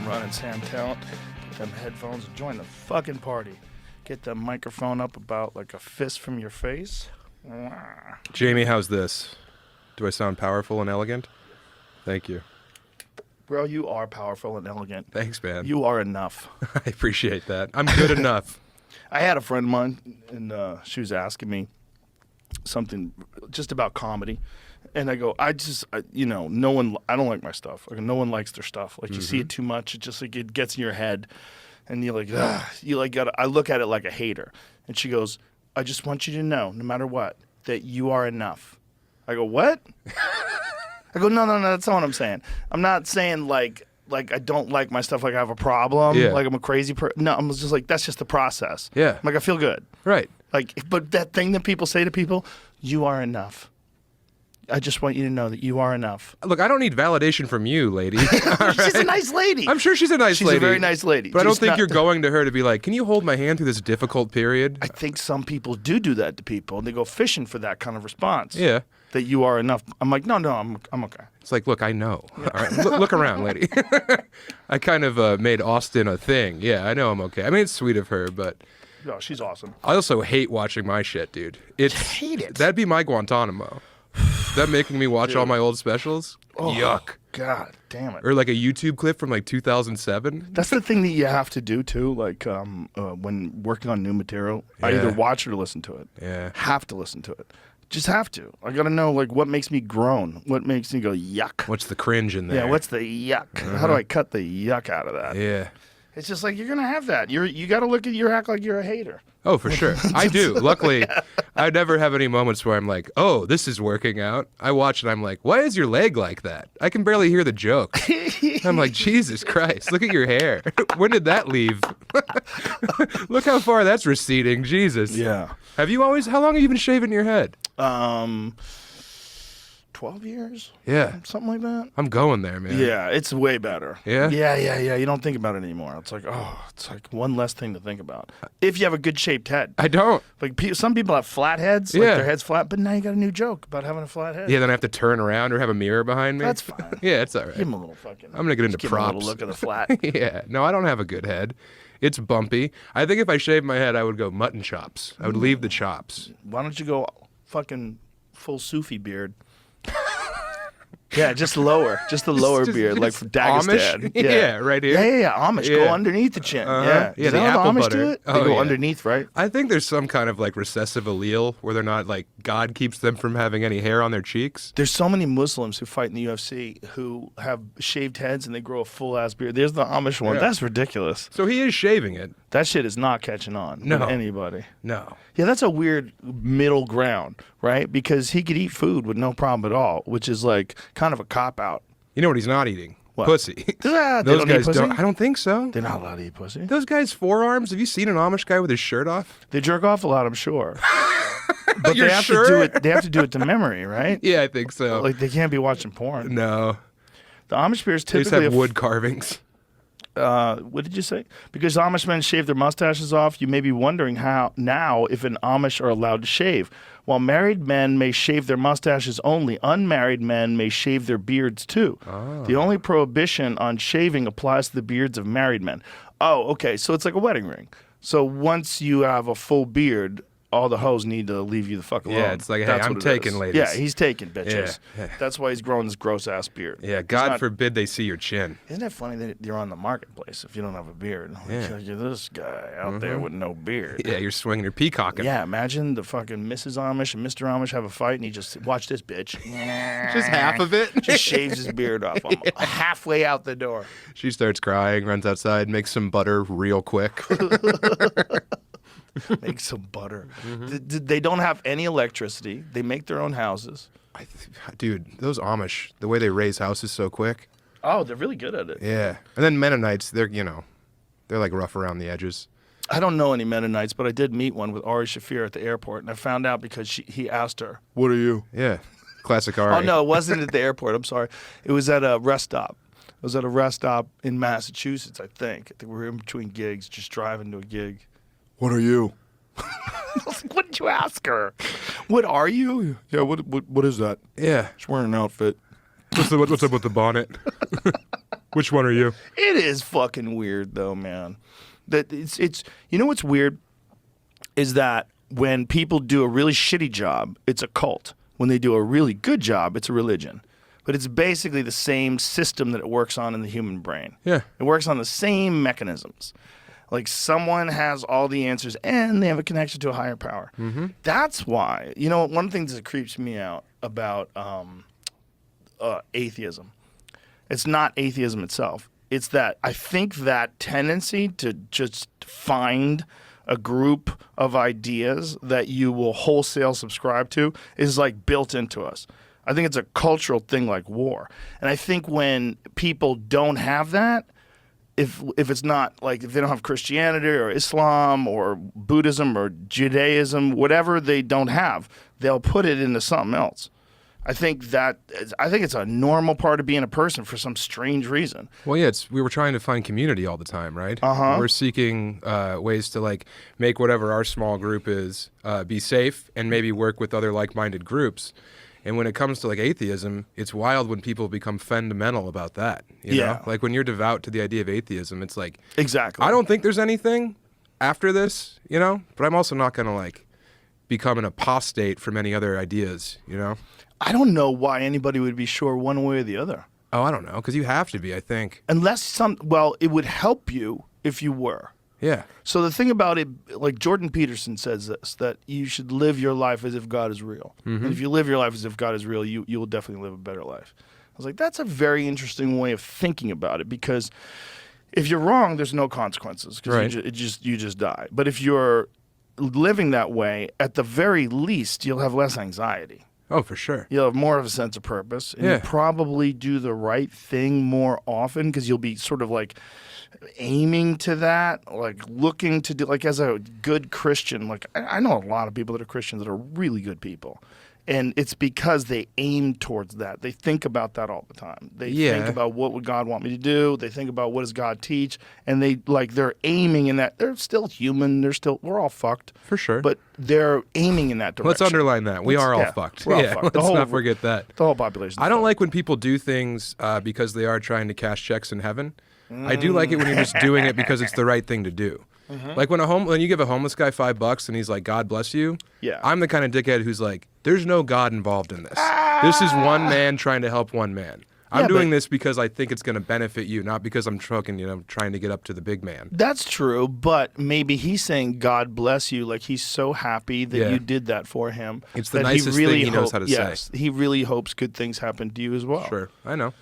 and running, Sam Tallent. Get them headphones and join the fucking party. Get the microphone up about like a fist from your face. Jamie, how's this? Do I sound powerful and elegant? Thank you. Bro, you are powerful and elegant. Thanks, man. You are enough. I appreciate that. I'm good enough. I had a friend of mine, and she was asking me something just about comedy. And I go, I don't like my stuff. Like, no one likes their stuff. Like, you see it too much, it just like it gets in your head, and you're like, I look at it like a hater. And she goes, I just want you to know, no matter what, that you are enough. I go, what? I go, no, that's not what I'm saying. I'm not saying like I don't like my stuff, like I have a problem, like I'm a crazy person. No, I'm just like, that's just the process. Yeah. I'm like, I feel good. Right. Like, but that thing that people say to people, you are enough. I just want you to know that you are enough. Look, I don't need validation from you, lady. She's a nice lady. I'm sure she's a nice lady. She's a very nice lady. But I don't think you're going to her to be like, can you hold my hand through this difficult period? I think some people do that to people, and they go fishing for that kind of response. Yeah. That you are enough. I'm like, no, I'm okay. It's like, look, I know. Yeah. All right, look around, lady. I kind of made Austin a thing. Yeah, I know I'm okay. I mean, it's sweet of her, but... No, she's awesome. I also hate watching my shit, dude. I hate it. That'd be my Guantanamo. That making me watch all my old specials? Oh, yuck. God damn it. Or like a YouTube clip from like 2007. That's the thing that you have to do too, like when working on new material. I either watch or listen to it. Yeah. Have to listen to it. Just have to. I gotta know like what makes me groan. What makes me go yuck. What's the cringe in there? Yeah, what's the yuck? How do I cut the yuck out of that? Yeah. It's just like you're gonna have that. You gotta look at your act like you're a hater. Oh, for sure. I do. Luckily, I never have any moments where I'm like, oh, this is working out. I watch and I'm like, why is your leg like that? I can barely hear the joke. I'm like, Jesus Christ, look at your hair. When did that leave? Look how far that's receding. Jesus. Yeah. How long have you been shaving your head? 12 years? Yeah. Something like that. I'm going there, man. Yeah, it's way better. Yeah? Yeah. You don't think about it anymore. It's like, it's like one less thing to think about. If you have a good shaped head. I don't. Like some people have flat heads, like their head's flat, but now you got a new joke about having a flat head. Yeah, then I have to turn around or have a mirror behind me. That's fine. Yeah, it's all right. Give him a little fucking... I'm going to get into props. Give him a little look of the flat. Yeah. No, I don't have a good head. It's bumpy. I think if I shaved my head, I would go mutton chops. I would leave the chops. Why don't you go fucking full Sufi beard? Yeah, just lower. Just the lower beard, like from Dagestan. Yeah, right here. Yeah. Amish go underneath the chin. Yeah. Yeah, the apple Amish butter. do it? They go underneath, right? I think there's some kind of like recessive allele where they're not like God keeps them from having any hair on their cheeks. There's so many Muslims who fight in the UFC who have shaved heads and they grow a full ass beard. There's the Amish one. Yeah. That's ridiculous. So he is shaving it. That shit is not catching on with anybody. No. Yeah, that's a weird middle ground, right? Because he could eat food with no problem at all, which is like kind of a cop out. You know what he's not eating? What? Pussy. Those guys don't. I don't think so. They're not allowed to eat pussy. Those guys' forearms. Have you seen an Amish guy with his shirt off? They jerk off a lot, I'm sure. But You're they have sure? to do it. They have to do it to memory, right? Yeah, I think so. Like they can't be watching porn. No. The Amish bears They just typically have wood carvings. What did you say? Because Amish men shave their mustaches off, you may be wondering how now if an Amish are allowed to shave. While married men may shave their mustaches only, unmarried men may shave their beards too. Oh. The only prohibition on shaving applies to the beards of married men. Oh, okay. So it's like a wedding ring. So once you have a full beard, all the hoes need to leave you the fuck alone. Yeah, it's like, hey, I'm taking, ladies. Yeah, he's taking, bitches. Yeah. That's why he's growing this gross-ass beard. Yeah, God forbid they see your chin. Isn't that funny that you're on the marketplace if you don't have a beard? Like, you're this guy out there with no beard. Yeah, you're swinging your peacocking. Yeah, imagine the fucking Mrs. Amish and Mr. Amish have a fight and he just, watch this bitch. Just half of it? Just shaves his beard off halfway out the door. She starts crying, runs outside, makes some butter real quick. Make some butter. They don't have any electricity. They make their own houses. Dude, those Amish, the way they raise houses so quick. Oh, they're really good at it. Yeah. And then Mennonites, they're like rough around the edges. I don't know any Mennonites, but I did meet one with Ari Shafir at the airport, and I found out because he asked her, "What are you?" Yeah. Classic Ari. Oh, no, it wasn't at the airport. I'm sorry. It was at a rest stop. It was at a rest stop in Massachusetts, I think. I think we were in between gigs, just driving to a gig. What are you? What did you ask her? What are you? Yeah, what is that? Yeah. She's wearing an outfit. What's up with the bonnet? Which one are you? It is fucking weird though, man. That it's you know what's weird is that when people do a really shitty job, it's a cult. When they do a really good job, it's a religion. But it's basically the same system that it works on in the human brain. Yeah. It works on the same mechanisms. Like someone has all the answers and they have a connection to a higher power. Mm-hmm. That's why, you know, one of the things that creeps me out about atheism, it's not atheism itself. It's that I think that tendency to just find a group of ideas that you will wholesale subscribe to is like built into us. I think it's a cultural thing like war. And I think when people don't have that, if it's not like if they don't have Christianity or Islam or Buddhism or Judaism, whatever they don't have, they'll put it into something else. I think it's a normal part of being a person for some strange reason. Well, yeah, we were trying to find community all the time, right? Uh-huh. We're seeking ways to like make whatever our small group is be safe and maybe work with other like-minded groups. And when it comes to like atheism, it's wild when people become fundamental about that. You know? Like when you're devout to the idea of atheism, it's like exactly. I don't think there's anything after this, you know, but I'm also not going to like become an apostate from any other ideas, you know. I don't know why anybody would be sure one way or the other. Oh, I don't know, because you have to be, I think. Unless it would help you if you were. Yeah. So the thing about it, like Jordan Peterson says this, that you should live your life as if God is real. Mm-hmm. And if you live your life as if God is real, you will definitely live a better life. I was like, that's a very interesting way of thinking about it, because if you're wrong, there's no consequences, because you just die. But if you're living that way, at the very least, you'll have less anxiety. Oh, for sure. You'll have more of a sense of purpose. And you'll probably do the right thing more often, because you'll be sort of like aiming to that, like looking to do, like as a good Christian, like I know a lot of people that are Christians that are really good people. And it's because they aim towards that. They think about that all the time. They think about what would God want me to do. They think about what does God teach. And they're aiming in that. They're still human. We're all fucked. For sure. But they're aiming in that direction. Let's underline that. We are all fucked. We're all fucked. Let's not forget that. The whole population. I don't like when people do things because they are trying to cash checks in heaven. I do like it when you're just doing it because it's the right thing to do. Mm-hmm. Like when you give a homeless guy $5 and he's like, God bless you. Yeah. I'm the kind of dickhead who's like, there's no God involved in this. This is one man trying to help one man. I'm doing this because I think it's going to benefit you, not because I'm trying to get up to the big man. That's true, but maybe he's saying God bless you, like he's so happy that you did that for him. It's the nicest thing he knows how to say. He really hopes good things happen to you as well. Sure, I know.